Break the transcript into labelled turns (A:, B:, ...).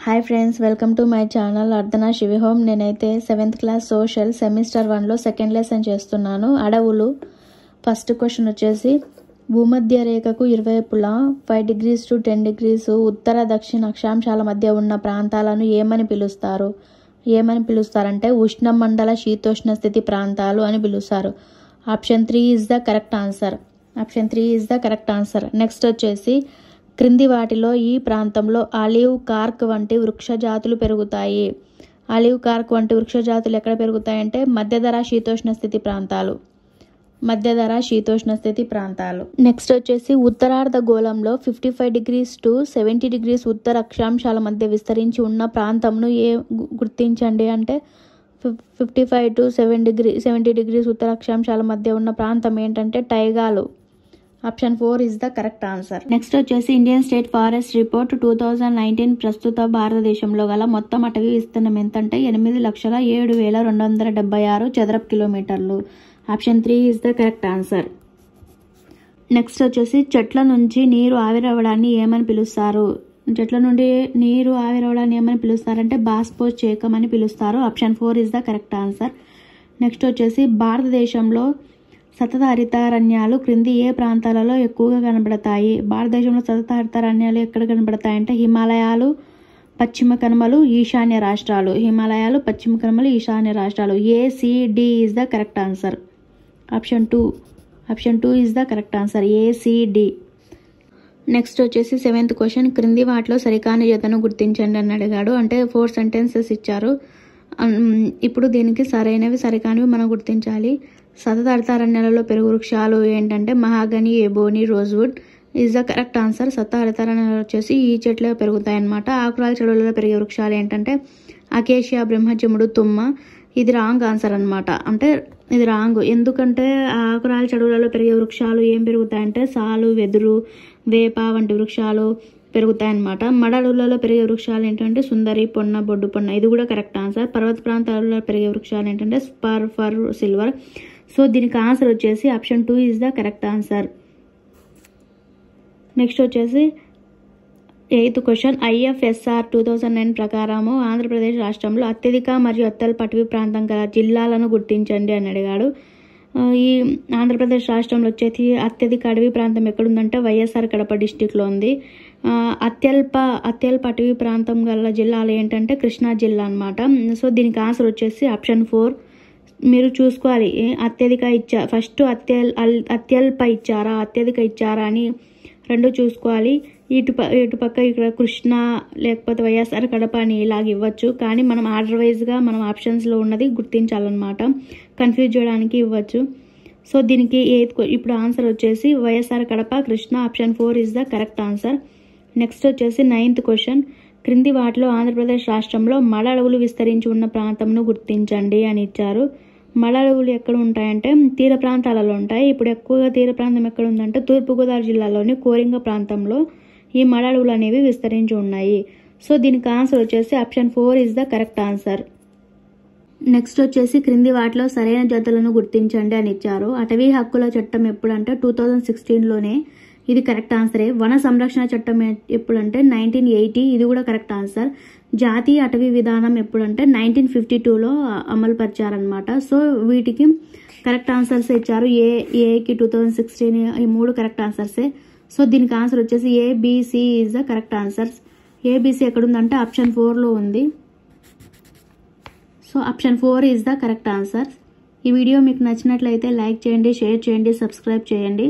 A: Hi friends, welcome to my channel Ardhana Shivi home. నేనైతే 7th class social semester 1లో second lesson చేస్తున్నాను. అడవులు. First question వచ్చేసి, భూమధ్య రేఖకు ఇరువైపులా 5 degrees to 10 degrees ఉత్తర దక్షిణ అక్షాంశాల మధ్య ఉన్న ప్రాంతాలను ఏమని పిలుస్తారంటే ఉష్ణమండల శీతోష్ణ స్థితి ప్రాంతాలు అని పిలుస్తారు. Option 3 is the correct answer. Next వచ్చేసి, క్రింది వాటిలో ఈ ప్రాంతంలో ఆలివ్ కార్క్ వంటి వృక్షజాతులు పెరుగుతాయి. ఆలివ్ కార్క్ వంటి వృక్షజాతులు ఎక్కడ పెరుగుతాయంటే మధ్యధరా శీతోష్ణ స్థితి ప్రాంతాలు. నెక్స్ట్ వచ్చేసి, ఉత్తరార్ధ గోళంలో 55 degrees to 70 degrees ఉత్తర అక్షాంశాల మధ్య విస్తరించి ఉన్న ప్రాంతంను గుర్తించండి అంటే 55 to 70 degrees ఉత్తర అక్షాంశాల మధ్య ఉన్న ప్రాంతం ఏంటంటే టైగాలు. Option 4 is the correct answer. Next వచ్చేసి, ఇండియన్ స్టేట్ ఫారెస్ట్ రిపోర్ట్ 2019 ప్రస్తుత భారతదేశంలో గల మొత్తం అటవీ విస్తీర్ణం ఎంతంటే 8,07,276 చదరపు కిలోమీటర్లు. Option 3 is the correct answer. Next వచ్చేసి, చెట్ల నుంచి నీరు ఆవిరవడాన్ని ఏమని పిలుస్తారంటే బాష్పోత్సేకం అని పిలుస్తారు. Option 4 is the correct answer. Next వచ్చేసి, భారతదేశంలో సతత హరితారణ్యాలు క్రింది ఏ ప్రాంతాలలో ఎక్కువగా కనబడతాయి? భారతదేశంలో సతత హరితారణ్యాలు ఎక్కడ కనబడతాయంటే హిమాలయాలు, పశ్చిమ కనుమలు, ఈశాన్య రాష్ట్రాలు. ACD is the correct answer. Option 2 is the correct answer. ACD. Next వచ్చేసి 7th క్వశ్చన్, క్రింది వాటిలో సరికాని జతను గుర్తించండి అని అడిగాడు. అంటే 4 sentences ఇచ్చారు. ఇప్పుడు దీనికి సరైనవి సరికానివి మనం గుర్తించాలి. సతత హరితారణ్యాలలో పెరుగు వృక్షాలు ఏంటంటే mahogany, ebony, rosewood is the correct answer. సతత హరితారణ్యాలు వచ్చేసి ఈ చెట్లే పెరుగుతాయి అన్నమాట. ఆకురాల చెడులలో పెరిగే వృక్షాలు ఏంటంటే అకేషియా, బ్రహ్మజముడు, తుమ్మ. ఇది రాంగ్ ఆన్సర్ అనమాట. అంటే ఇది రాంగ్. ఎందుకంటే ఆకురాల చెడులలో పెరిగే వృక్షాలు ఏం పెరుగుతాయంటే సాలు, వెదురు, వేప వంటి వృక్షాలు పెరుగుతాయన్నమాట. మడ అడవులలో పెరిగే వృక్షాలు ఏంటంటే సుందరి, పొన్న, బొడ్డు పొన్న. ఇది కూడా కరెక్ట్ ఆన్సర్. పర్వత ప్రాంతాలలో పెరిగే వృక్షాలు ఏంటంటే స్పర్, ఫర్, సిల్వర్. సో దీనికి ఆన్సర్ వచ్చేసి option 2 is the correct answer. Next వచ్చేసి 8th క్వశ్చన్, IFSR 2009 ప్రకారము ఆంధ్రప్రదేశ్ రాష్ట్రంలో అత్యధిక మరియు అత్యల్ప అటవీ ప్రాంతం గల జిల్లాలను గుర్తించండి అని అడిగాడు. ఈ ఆంధ్రప్రదేశ్ రాష్ట్రంలో వచ్చేసి అత్యధిక అటవీ ప్రాంతం ఎక్కడుందంటే వైఎస్ఆర్ కడప డిస్టిక్లో ఉంది. అత్యల్ప అటవీ ప్రాంతం గల జిల్లాలు ఏంటంటే కృష్ణా జిల్లా అనమాట. సో దీనికి ఆన్సర్ వచ్చేసి ఆప్షన్ 4. మీరు చూసుకోవాలి, అత్యధిక ఫస్ట్ అత్యల్ప ఇచ్చారా, అత్యధిక ఇచ్చారా అని రెండు చూసుకోవాలి. ఇటు పక్క ఇక్కడ కృష్ణ లేకపోతే వైఎస్ఆర్ కడప అని ఇలాగ ఇవ్వచ్చు. కానీ మనం ఆర్డర్ వైజ్గా మనం ఆప్షన్స్లో ఉన్నది గుర్తించాలన్నమాట. కన్ఫ్యూజ్ చేయడానికి ఇవ్వచ్చు. సో దీనికి ఇప్పుడు ఆన్సర్ వచ్చేసి YSR Kadapa, Krishna. Option 4 is the correct answer. Next వచ్చేసి 9th క్వశ్చన్, క్రింది వాటిలో ఆంధ్రప్రదేశ్ రాష్ట్రంలో మడ అడవులు విస్తరించి ఉన్న ప్రాంతంను గుర్తించండి అని ఇచ్చారు. మడ అడవులు ఎక్కడ ఉంటాయంటే తీర ప్రాంతాలలో ఉంటాయి. ఇప్పుడు ఎక్కువగా తీర ప్రాంతం ఎక్కడ ఉందంటే తూర్పుగోదావరి జిల్లాలోని కోరింగ ప్రాంతంలో ఈ మడ అడవులు అనేవి విస్తరించి ఉన్నాయి. సో దీనికి ఆన్సర్ వచ్చేసి option 4 is the correct answer. Next వచ్చేసి, క్రింది వాటిలో సరైన జతలను గుర్తించండి అని ఇచ్చారు. అటవీ హక్కుల చట్టం ఎప్పుడంటే 2016లోనే. ఇది కరెక్ట్ ఆన్సరే. వన సంరక్షణ చట్టం ఎప్పుడంటే 1980. ఇది కూడా కరెక్ట్ ఆన్సర్. జాతీయ అటవీ విధానం ఎప్పుడంటే 1952లో అమలు పరిచారనమాట. సో వీటికి కరెక్ట్ ఆన్సర్స్ ఇచ్చారు. ఏకి 2016 ఈ 3 కరెక్ట్ ఆన్సర్సే. సో దీనికి ఆన్సర్ వచ్చేసి ABC is the correct answers. ABC ఎక్కడుందంటే ఆప్షన్ 4లో ఉంది. So option 4 is the correct answer. ఈ వీడియో మీకు నచ్చినట్లయితే లైక్ చేయండి, షేర్ చేయండి, సబ్స్క్రైబ్ చేయండి.